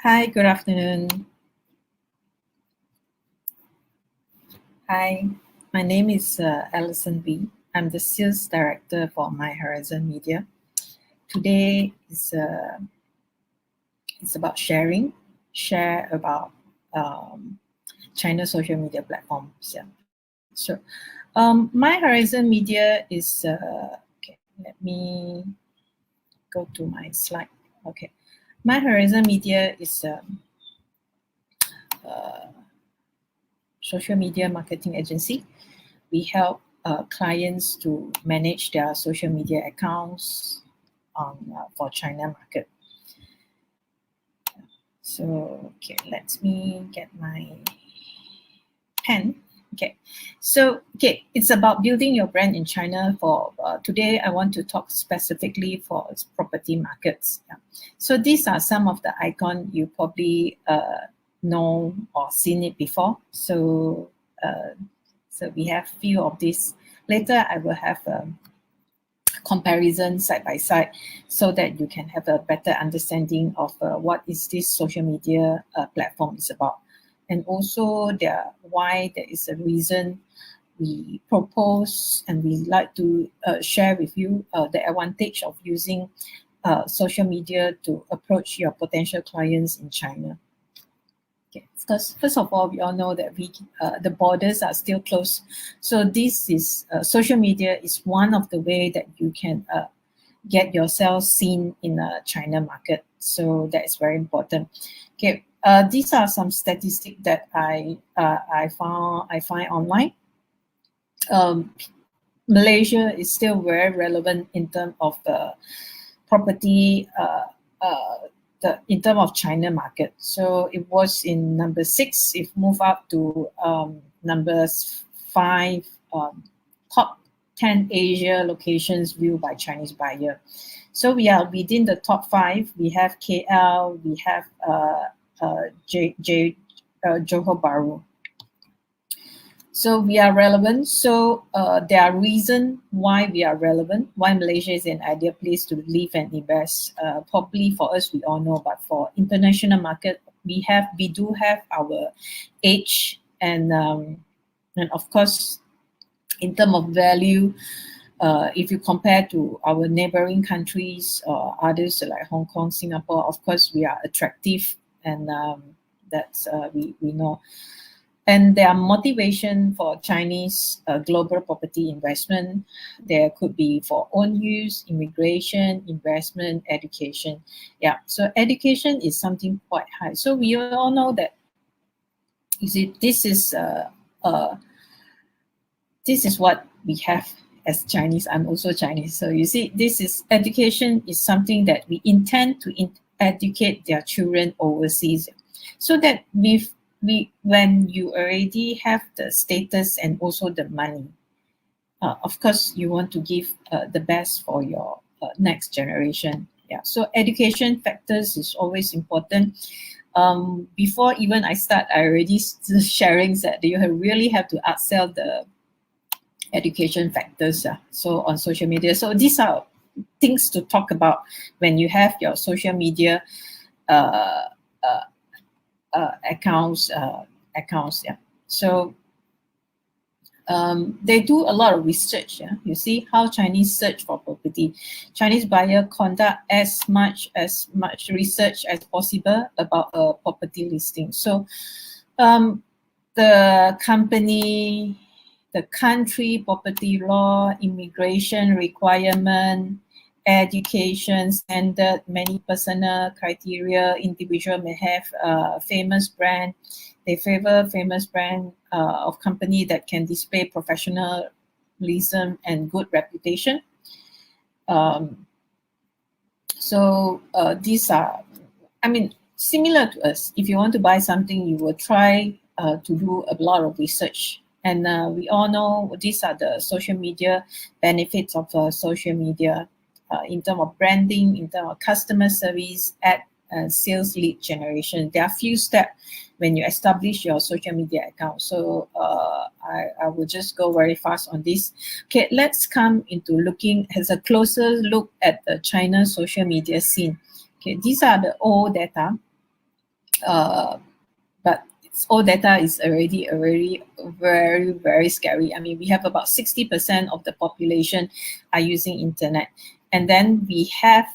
Hi, good afternoon. Hi, my name is Alison B. I'm the sales director for My Horizon Media. Today is it's about share about China social media platforms. Yeah. So, My Horizon Media is okay. Let me go to my slide. Okay, My Horizon Media is uh, social media marketing agency. We help clients to manage their social media accounts for China market. So, okay, let me get my pen. Okay, so it's about building your brand in China. For today, I want to talk specifically for property markets. Yeah. So these are some of the icon you probably know or seen it before. So we have few of these. Later, I will have comparison side by side so that you can have a better understanding of what is this social media platform is about, and also why there is a reason we propose and we like to share with you the advantage of using social media to approach your potential clients in China. Okay, because first of all, we all know that the borders are still closed. So this is social media is one of the way that you can get yourself seen in a China market. So that is very important. Okay, these are some statistics that I find online. Malaysia is still very relevant in terms of the property in terms of China market. So it was in number 6. It moved up to number 5, top 10 Asia locations viewed by Chinese buyer. So we are within the top 5. We have KL, we have Johor Bahru. So we are relevant. So there are reasons why we are relevant, why Malaysia is an ideal place to live and invest. Probably for us, we all know, but for international market, we do have our edge, and of course, in terms of value, if you compare to our neighboring countries or others like Hong Kong, Singapore, of course, we are attractive, and that's we know. And their motivation for Chinese global property investment, there could be for own use, immigration, investment, education. Yeah, so education is something quite high. So we all know that, you see, this is what we have as Chinese. I'm also Chinese. So you see, this is education is something that we intend to educate their children overseas, so that when you already have the status and also the money, of course you want to give the best for your next generation. Yeah, so education factors is always important. Before even I start, I already sharing that you really have to upsell the education factors. So on social media, so these are things to talk about when you have your social media uh, accounts. Yeah. So they do a lot of research. Yeah, you see how Chinese search for property. Chinese buyer conduct as much research as possible about a property listing. So the company, the country, property law, immigration requirement, education standard, many personal criteria. Individual may have famous brand. They favor famous brand of company that can display professionalism and good reputation. These are, I mean, similar to us. If you want to buy something, you will try to do a lot of research. And we all know these are the social media benefits of social media in terms of branding, in terms of customer service, ad sales lead generation. There are few steps when you establish your social media account. So I will just go very fast on this. Okay, let's come into looking as a closer look at the China social media scene. Okay, these are the old data. But all data is already very, very scary. I mean, we have about 60% of the population are using internet. And then we have,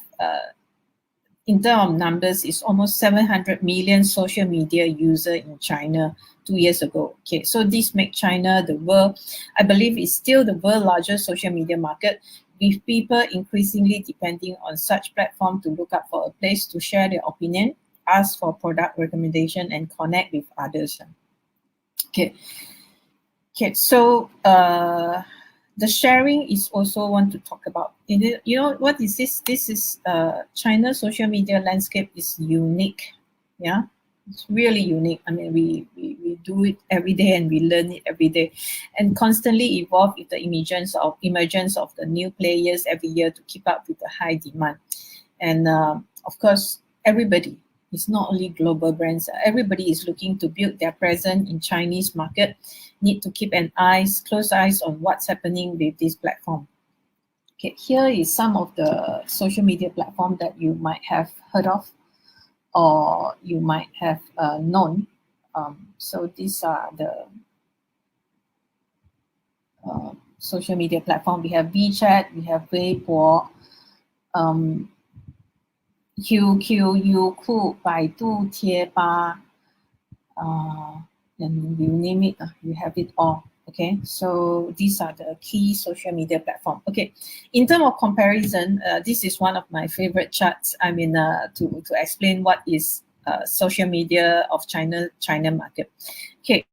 in terms of numbers, it's almost 700 million social media user in China 2 years ago. Okay, so this makes China the world, I believe it's still the world largest social media market, with people increasingly depending on such platform to look up for a place to share their opinion, ask for product recommendation, and connect with others. Okay, okay. So the sharing is also one to talk about. You know what is this? This is China's social media landscape is unique. Yeah, it's really unique. I mean, we do it every day and we learn it every day, and constantly evolve with the emergence of the new players every year to keep up with the high demand. And of course, everybody, it's not only global brands, everybody is looking to build their presence in Chinese market, need to keep close eyes on what's happening with this platform. Okay, here is some of the social media platform that you might have heard of or you might have known. So these are the social media platform. We have Wechat, we have Weibo, QQ, Youku, Baidu, Tieba, and you name it, you have it all. Okay, so these are the key social media platform. Okay, in terms of comparison, this is one of my favorite charts. I mean, to explain what is social media of China market. Okay,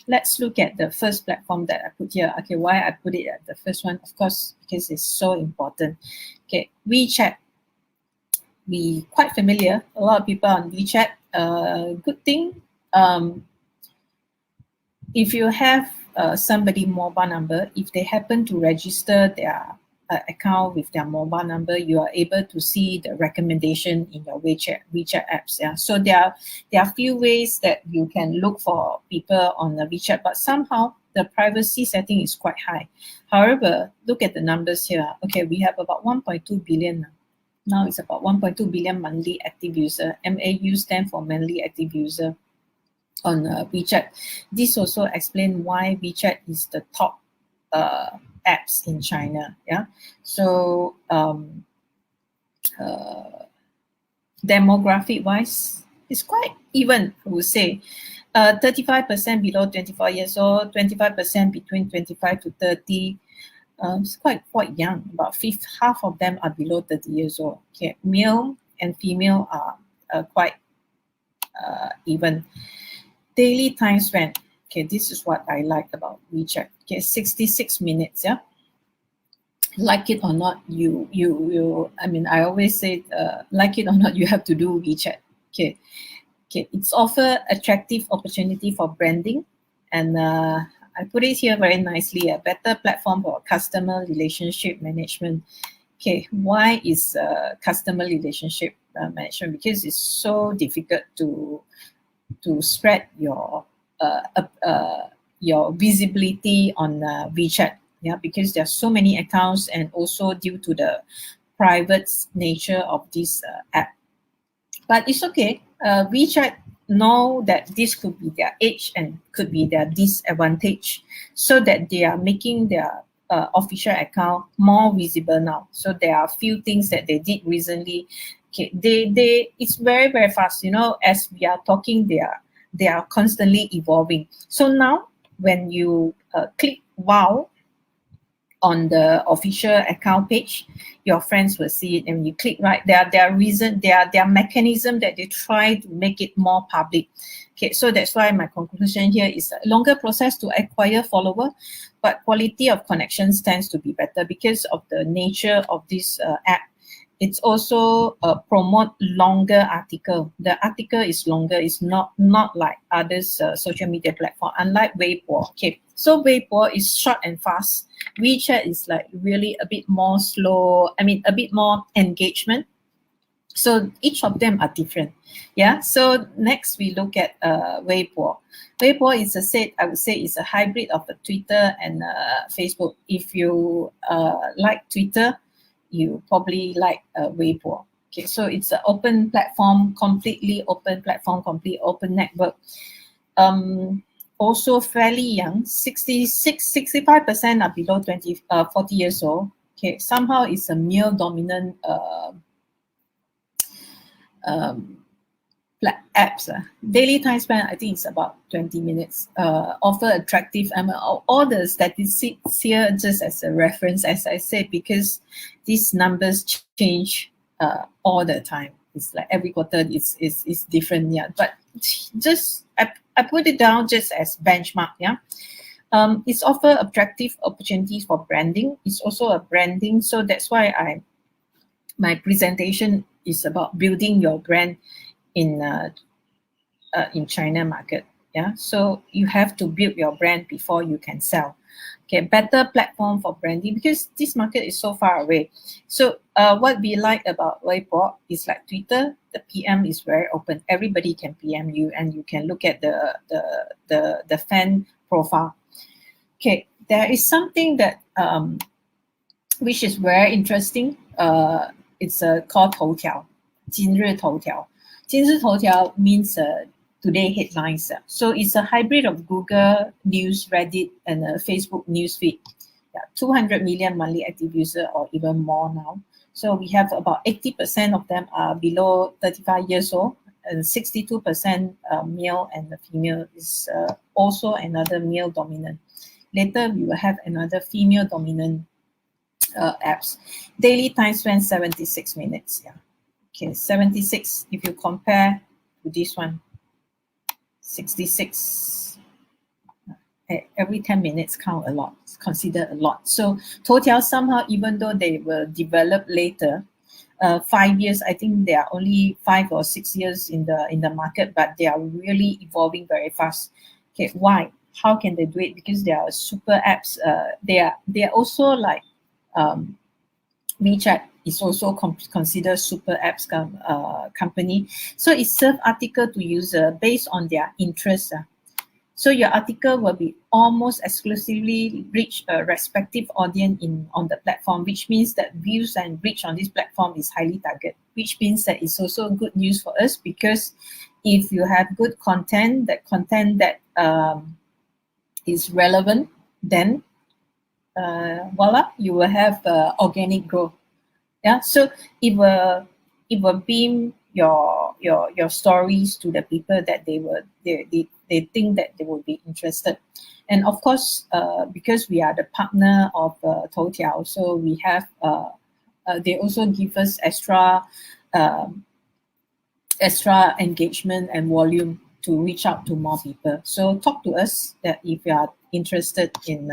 let's look at the first platform that I put here. Okay, why I put it at the first one? Of course, because it's so important. Okay, WeChat. We quite familiar. A lot of people on WeChat. Good thing. If you have somebody mobile number, if they happen to register their account with their mobile number, you are able to see the recommendation in your WeChat apps. Yeah, so there are few ways that you can look for people on the WeChat, but somehow the privacy setting is quite high. However, look at the numbers here. Okay, we have about 1.2 billion now. Now it's about 1.2 billion monthly active user. MAU stand for monthly active user on WeChat. This also explains why WeChat is the top apps in China. Yeah, so demographic wise, it's quite even, I would say. 35% below 24 years old, 25% between 25 to 30. It's quite young. About half of them are below 30 years old. Okay, male and female are quite even. Daily time spent. Okay, this is what I like about WeChat. Okay, 66 minutes. Yeah, like it or not, you. I mean, I always say, like it or not, you have to do WeChat. Okay, okay. It's offer attractive opportunity for branding, and I put it here very nicely. A better platform for customer relationship management. Okay, why is customer relationship management? Because it's so difficult to spread your visibility on WeChat. Yeah, because there are so many accounts, and also due to the private nature of this app. But it's okay. WeChat know that this could be their edge and could be their disadvantage, so that they are making their official account more visible now. So there are a few things that they did recently. Okay, they it's very, very fast. You know, as we are talking, they are constantly evolving. So now when you click wow on the official account page, your friends will see it, and when you click right, there are mechanism that they try to make it more public. Okay, so that's why my conclusion here is a longer process to acquire follower, but quality of connections tends to be better because of the nature of this app. It's also promote longer article. The article is longer. It's not like others social media platform. Unlike Weibo, okay. So Weibo is short and fast. WeChat is like really a bit more slow. I mean, a bit more engagement. So each of them are different. Yeah. So next we look at Weibo. Weibo is I would say is a hybrid of a Twitter and Facebook. If you like Twitter, you probably like Weibo. Okay, so it's an open platform, completely open platform, complete open network. Also fairly young, 65% are below 40 years old. Okay, somehow it's a male dominant um, apps. Daily time spent, I think it's about 20 minutes. Offer attractive, all the statistics here just as a reference, as I said, because these numbers change all the time. It's like every quarter is different, yeah. But just I put it down just as benchmark, yeah. It's offer attractive opportunities for branding. It's also a branding, so that's why my presentation is about building your brand in China market. Yeah, so you have to build your brand before you can sell. Okay, better platform for branding because this market is so far away. So what we like about Weibo is like Twitter. The PM is very open. Everybody can PM you, and you can look at the fan profile. Okay, there is something that which is very interesting. It's called 头条, 今日头条. 今日头条 means today headlines. So it's a hybrid of Google News, Reddit, and Facebook newsfeed. Yeah, 200 million monthly active users or even more now. So we have about 80% of them are below 35 years old, and 62% male and the female is also another male dominant. Later we will have another female dominant apps. Daily time spent 76 minutes. Yeah. Okay, 76. If you compare to this one, 66. Every 10 minutes count a lot. It's considered a lot. So Toutiao somehow, even though they were developed later, 5 years, I think they are only 5 or 6 years in the market, but they are really evolving very fast. Okay, why? How can they do it? Because they are super apps. They are also like Wechat is also considered super apps company. So it serves article to user based on their interests. So your article will be almost exclusively reach a respective audience on the platform, which means that views and reach on this platform is highly targeted, which means that it's also good news for us because if you have good content, that is relevant, then voila, you will have organic growth. Yeah, so it will beam your stories to the people that they think that they will be interested. And of course, because we are the partner of Toutiao, so we have they also give us extra engagement and volume to reach out to more people. So talk to us that if you are interested in.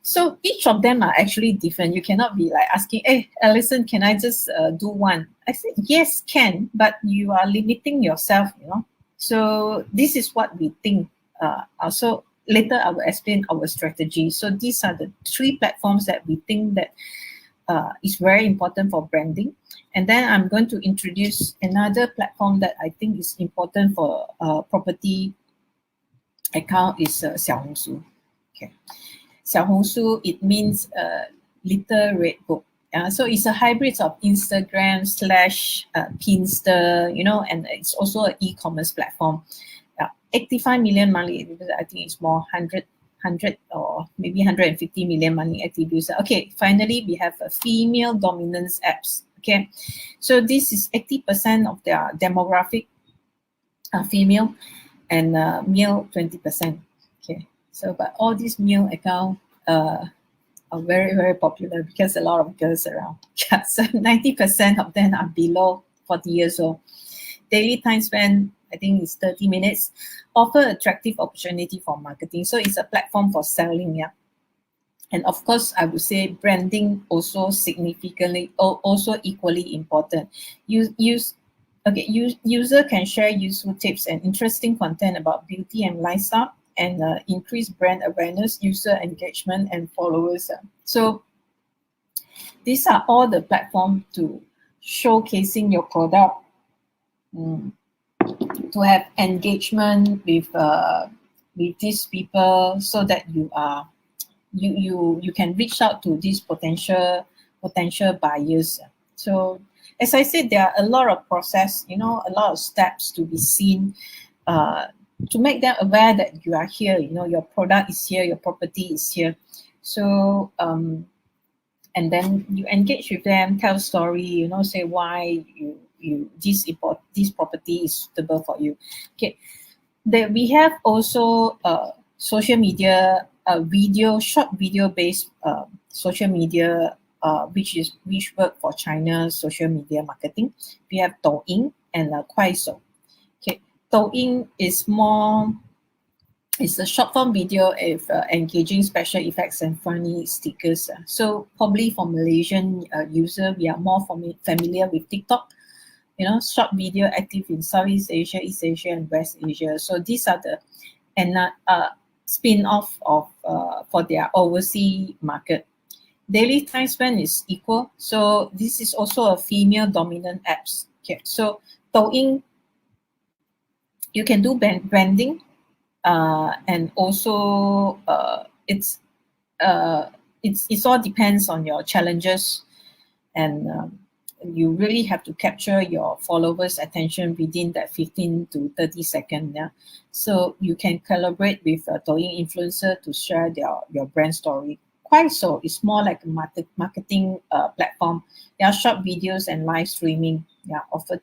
So each of them are actually different. You cannot be like asking, hey, Alison, can I just do one? I said, yes, can, but you are limiting yourself, you know. So this is what we think. Also, later I will explain our strategy. So these are the 3 platforms that we think that is very important for branding. And then I'm going to introduce another platform that I think is important for property account is 小红书. Okay. 小红书, it means little red book. So it's a hybrid of Instagram / Pinster, you know, and it's also an e-commerce platform. 85 million monthly, because I think it's more 100 or maybe 150 million monthly active users. Okay, finally we have a female dominance apps. Okay, so this is 80% of their demographic female and male 20%. Okay. So, but all these male accounts are very, very popular because a lot of girls around. Yeah, so 90% of them are below 40 years old. Daily time spent, I think, is 30 minutes. Offer attractive opportunity for marketing. So it's a platform for selling, yeah. And of course, I would say branding also significantly, also equally important. User can share useful tips and interesting content about beauty and lifestyle, and increase brand awareness, user engagement, and followers. So these are all the platforms to showcasing your product, to have engagement with these people, so that you can reach out to these potential buyers. So as I said, there are a lot of process, a lot of steps to be seen, to make them aware that you are here, your product is here, your property is here. So, and then you engage with them, tell story, say why this property is suitable for you. Okay, we have also social media, short video based social media, which work for China's social media marketing. We have Douyin and Kuaishou. Okay, Douyin is more. It's a short form video with engaging special effects and funny stickers. So probably for Malaysian user, we are more familiar with TikTok. Short video active in Southeast Asia, East Asia, and West Asia. So these are the spin-off of for their overseas market. Daily time spent is equal. So this is also a female dominant apps. Okay, so Douyin, you can do branding. And also it's all depends on your challenges, and you really have to capture your followers' attention within that 15 to 30 seconds. Yeah, so you can collaborate with a Douyin influencer to share your brand story. Kuaishou is more like a marketing platform. There are short videos and live streaming. Yeah, offer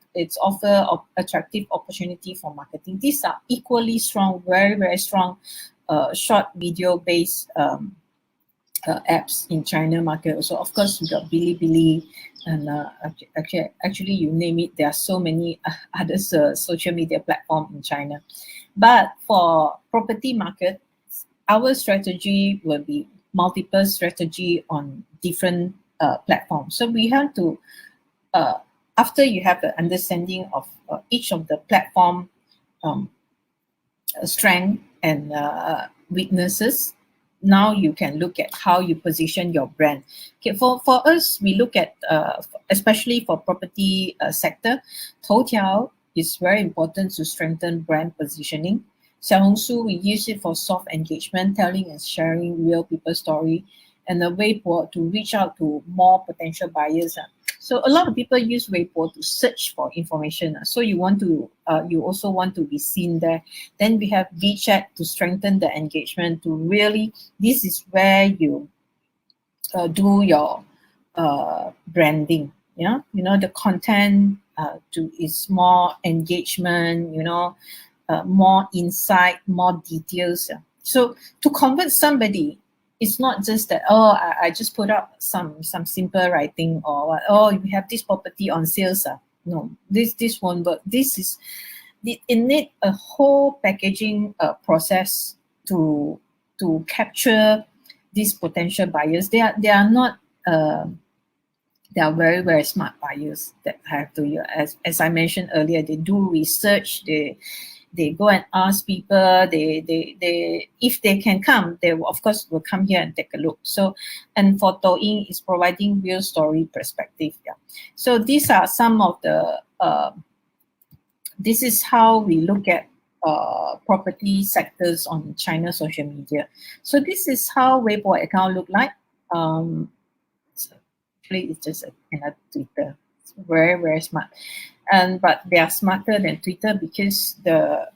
attractive opportunity for marketing. These are equally strong, very very strong, short video based apps in China market. So of course we got Bilibili, and actually you name it, there are so many other social media platform in China. But for property market, our strategy will be multiple strategy on different platforms. So we have to after you have the understanding of each of the platform strength and weaknesses, now you can look at how you position your brand. Okay, for us, we look at, especially for property sector, Toutiao is very important to strengthen brand positioning. Xiaohongshu, we use it for soft engagement, telling and sharing real people story, and the Weibo to reach out to more potential buyers. So a lot of people use Weibo to search for information. So you also want to be seen there. Then we have Wechat to strengthen the engagement. To really, this is where you do your branding. The content is more engagement. More insight, more details. So to convert somebody, it's not just that, I just put up some simple writing, or what, you have this property on sales. No, this won't work. It need a whole packaging process to capture these potential buyers. They are not they are very very smart buyers that have to, as I mentioned earlier, they do research, they go and ask people, they if they can come, they will, of course will come here and take a look. So, and for Douyin is providing real story perspective. Yeah, so these are some of the this is how we look at property sectors on China social media. So this is how Weibo account look like. So actually it's just another Twitter. It's very very smart. But they are smarter than Twitter because the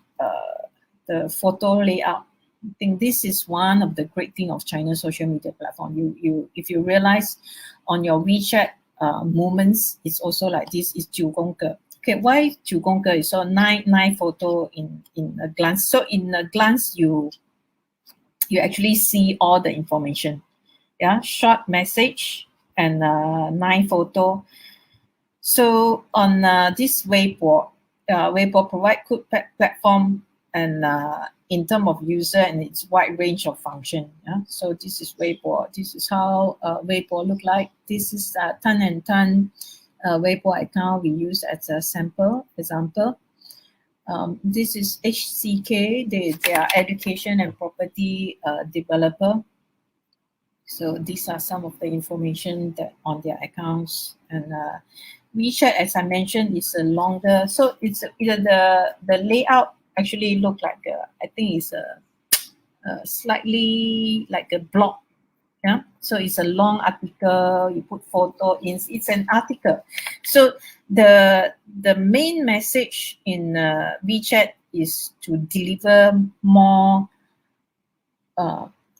photo layout. I think this is one of the great thing of China's social media platform. If you realize on your WeChat moments, it's also like this. Is 9宫格. Okay, why 9宫格? So nine photo in a glance. So in a glance, you actually see all the information. Yeah, short message and 9 photo. So on this Weibo provide good platform and in terms of user and its wide range of function. Yeah? So this is Weibo. This is how Weibo look like. This is Tan and Tan Weibo account we use as a sample example. This is HCK. They are education and property developer. So these are some of the information that on their accounts. And WeChat, as I mentioned, is a longer. So it's the layout actually look like I think it's a slightly like a block. Yeah, so it's a long article. You put photo in. It's an article. So the main message in WeChat is to deliver more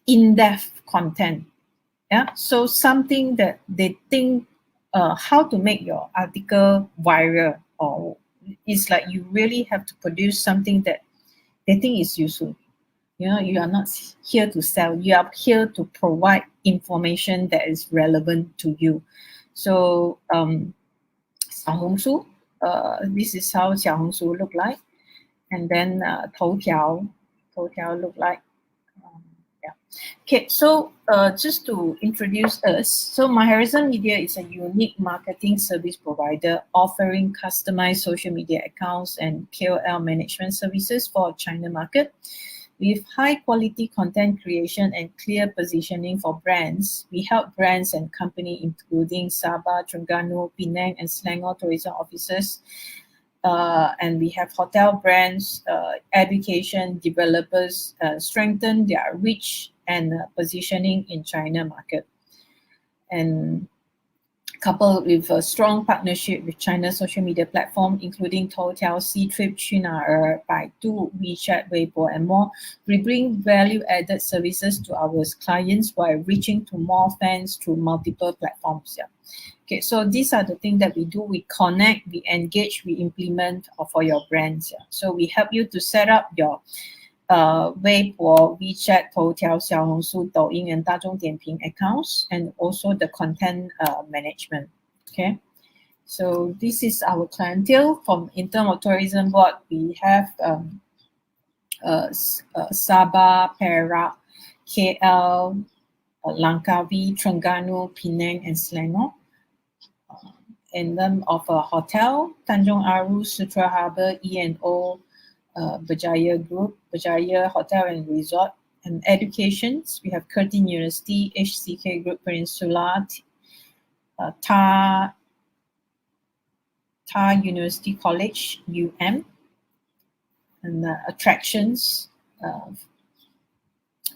in-depth content. Yeah, so something that they think how to make your article viral, or it's like you really have to produce something that they think is useful. You know, you are not here to sell. You are here to provide information that is relevant to you. So, 小红书, this is how 小红书 look like. And then 头条 look like. Yeah. Okay, so just to introduce us, so My Horizon Media is a unique marketing service provider offering customized social media accounts and KOL management services for China market. With high quality content creation and clear positioning for brands, we help brands and companies including Sabah, Terengganu, Penang, and Selangor tourism offices. And we have hotel brands, education developers strengthen their reach and positioning in China market. And coupled with a strong partnership with China's social media platform, including Toutiao, Ctrip, Qunar, Baidu, WeChat, Weibo, and more, we bring value-added services to our clients while reaching to more fans through multiple platforms. Yeah. Okay, so these are the things that we do. We connect, we engage, we implement for your brands. Yeah. So we help you to set up your Weibo, WeChat, Toutiao, Xiaohongshu, Douyin, and Dazhong Dianping accounts, and also the content management. Okay, so this is our clientele. From in terms of tourism board, we have Sabah, Perak, KL, Langkawi, Terengganu, Penang, and Selangor. In terms of a hotel, Tanjung Aru, Sutra Harbour, E&O, Berjaya Group, Berjaya Hotel and Resort. And educations, we have Curtin University, HCK Group Peninsula, Ta University College, UM. And attractions,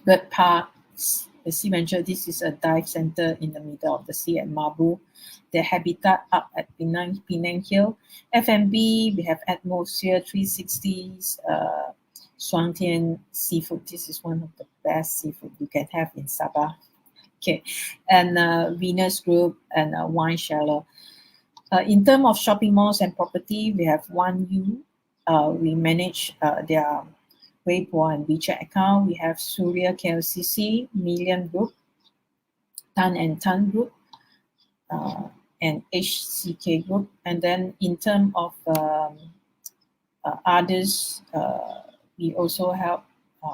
bird parks, the Sea Venture, this is a dive center in the middle of the sea at Mabu. The Habitat up at Penang Hill. F&B, we have Atmosphere 360s, Shuangtian Seafood. This is one of the best seafood you can have in Sabah. Okay, and Venus Group and Wine Shallow. In terms of shopping malls and property, we have One U. We manage their Weibo and WeChat account. We have Surya KLCC, Million Group, Tan and Tan Group, and HCK Group. And then in terms of others, we also help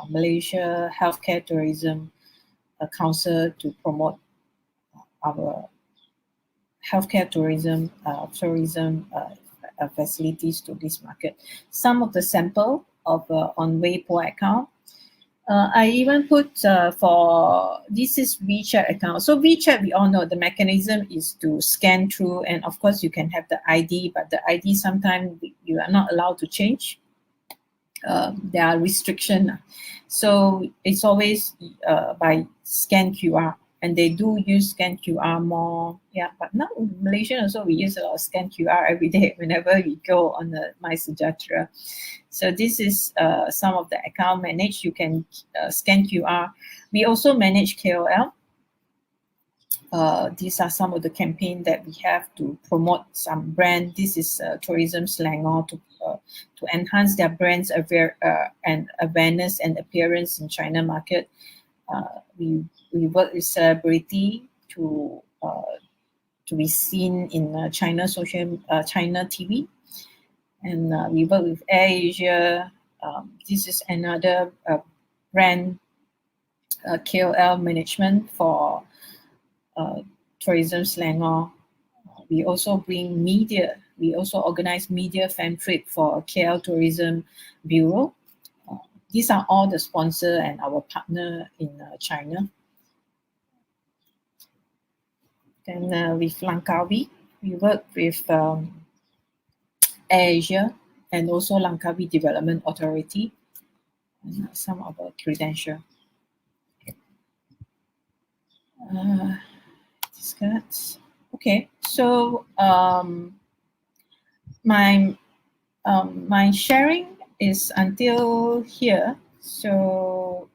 Malaysia Healthcare Tourism Council to promote our healthcare tourism facilities to this market. Some of the sample of on Weibo account. I even put for, this is WeChat account. So WeChat, we all know the mechanism is to scan through, and of course you can have the ID, but the ID sometimes you are not allowed to change. There are restrictions. So it's always by scan QR, and they do use scan QR more. Yeah, but now in Malaysia also we use a lot of scan QR every day whenever we go on the MySejahtera. So this is some of the account managed. You can scan QR. We also manage KOL. These are some of the campaign that we have to promote some brand. This is Tourism Selangor to enhance their brand's and awareness and appearance in China market. We work with celebrity to be seen in China TV. And we work with AirAsia. This is another brand KOL management for Tourism Selangor. We also bring media. We also organize media fan trip for KL Tourism Bureau. These are all the sponsor and our partner in China. Then with Langkawi, we work with AirAsia and also Langkawi Development Authority. And some of our credential. Discuss. Okay, so my my sharing is until here. So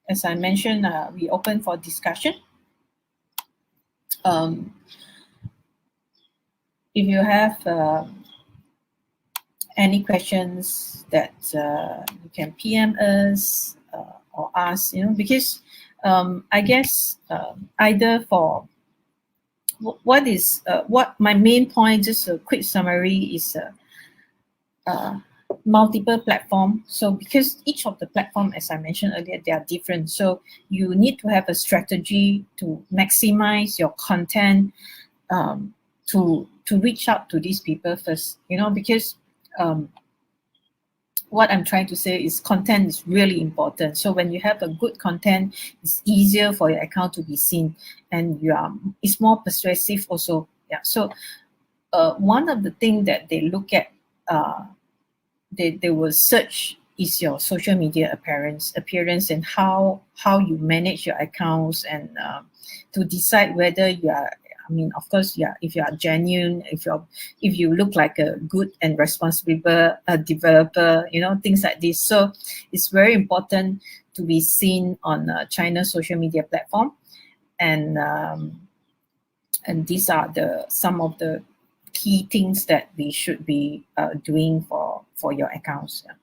as I mentioned, we open for discussion. Um, if you have any questions that you can PM us or ask, because I guess either for what my main point, just a quick summary, is uh, multiple platform. So because each of the platform, as I mentioned earlier, they are different. So you need to have a strategy to maximize your content, to reach out to these people first. Because um, what I'm trying to say is content is really important. So when you have a good content, it's easier for your account to be seen, and it's more persuasive also. Yeah. So one of the things that they look at, uh, they will search is your social media appearance and how you manage your accounts, and to decide whether you are, I mean, of course, yeah, if you are genuine, if you look like a good and responsible developer, things like this. So it's very important to be seen on China's social media platform, and these are the some of the key things that we should be doing for your accounts. Yeah.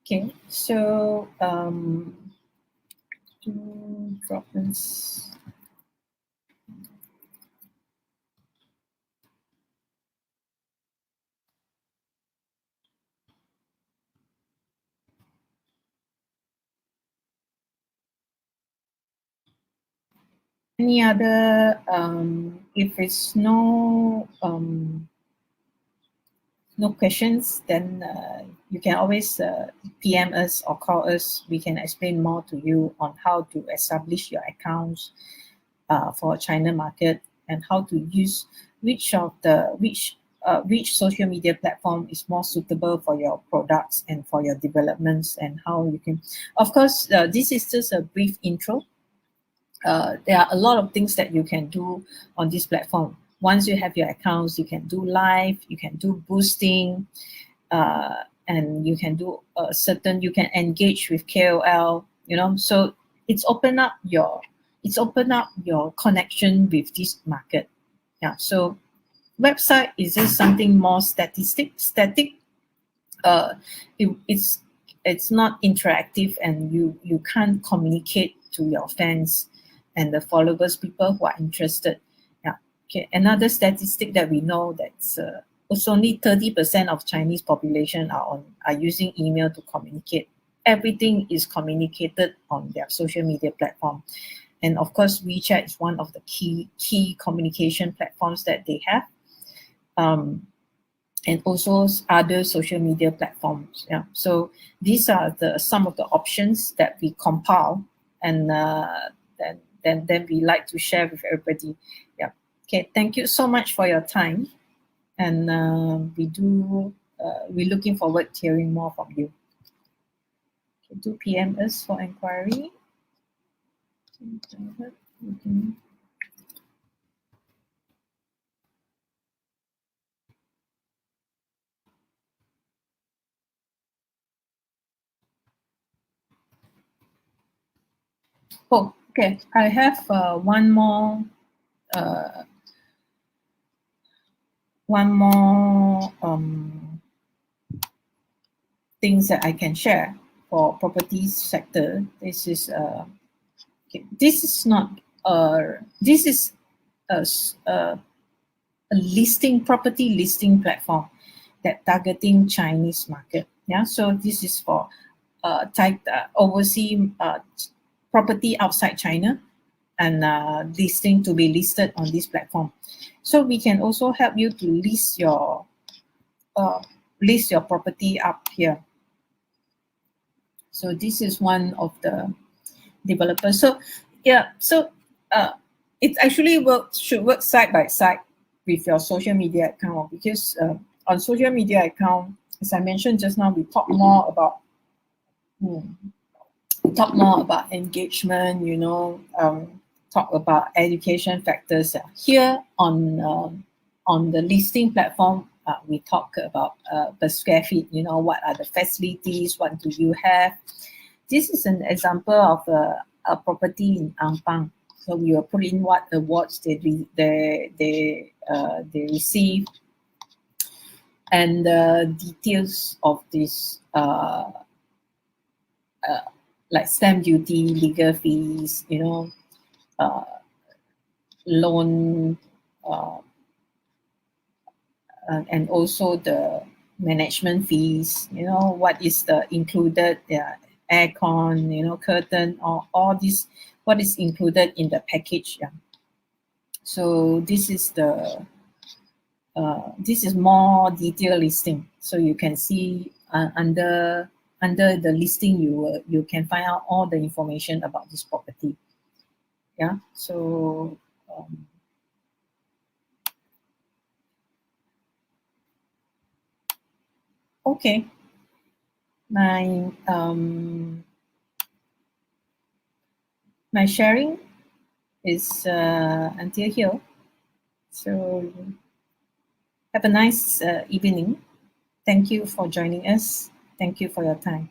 Okay, so drop this. Any other, if it's no questions, then you can always PM us or call us. We can explain more to you on how to establish your accounts for China market, and how to use which social media platform is more suitable for your products and for your developments, and how you can. Of course, this is just a brief intro. There are a lot of things that you can do on this platform. Once you have your accounts, you can do live, you can do boosting, and you can do you can engage with KOL. So it's open up your connection with this market. Yeah. So website is just something more static. uh, it's not interactive, and you can't communicate to your fans and the followers, people who are interested. Yeah. Okay. Another statistic that we know, that's it's only 30% of Chinese population are using email to communicate. Everything is communicated on their social media platform, and of course, WeChat is one of the key communication platforms that they have. Um, and also other social media platforms. Yeah. So these are some of the options that we compile, and then we like to share with everybody. Yeah. Okay. Thank you so much for your time, and we're looking forward to hearing more from you. Okay, do PM us for inquiry. Mhm. Oh, okay. I have uh, one more things that I can share for property sector. This is not this is a property listing platform that targeting Chinese market. Yeah, so this is for overseas property outside China, and listing to be listed on this platform. So we can also help you to uh, list your property up here. So this is one of the developers. So yeah, so uh, it actually should work side by side with your social media account, because on social media account, as I mentioned just now, we talk more about we talk more about engagement, talk about education factors. Here on the listing platform, we talk about per square feet, what are the facilities, what do you have. This is an example of a property in Ampang. So we will put in what awards they receive, and the details of this, like stamp duty, legal fees, uh, loan, uh, and also the management fees. What is the included, aircon, curtain, or all this, what is included in the package. Yeah. So this is more detailed listing. So you can see under the listing, you can find out all the information about this property. Yeah. So okay, my sharing is until here. So have a nice evening. Thank you for joining us. Thank you for your time.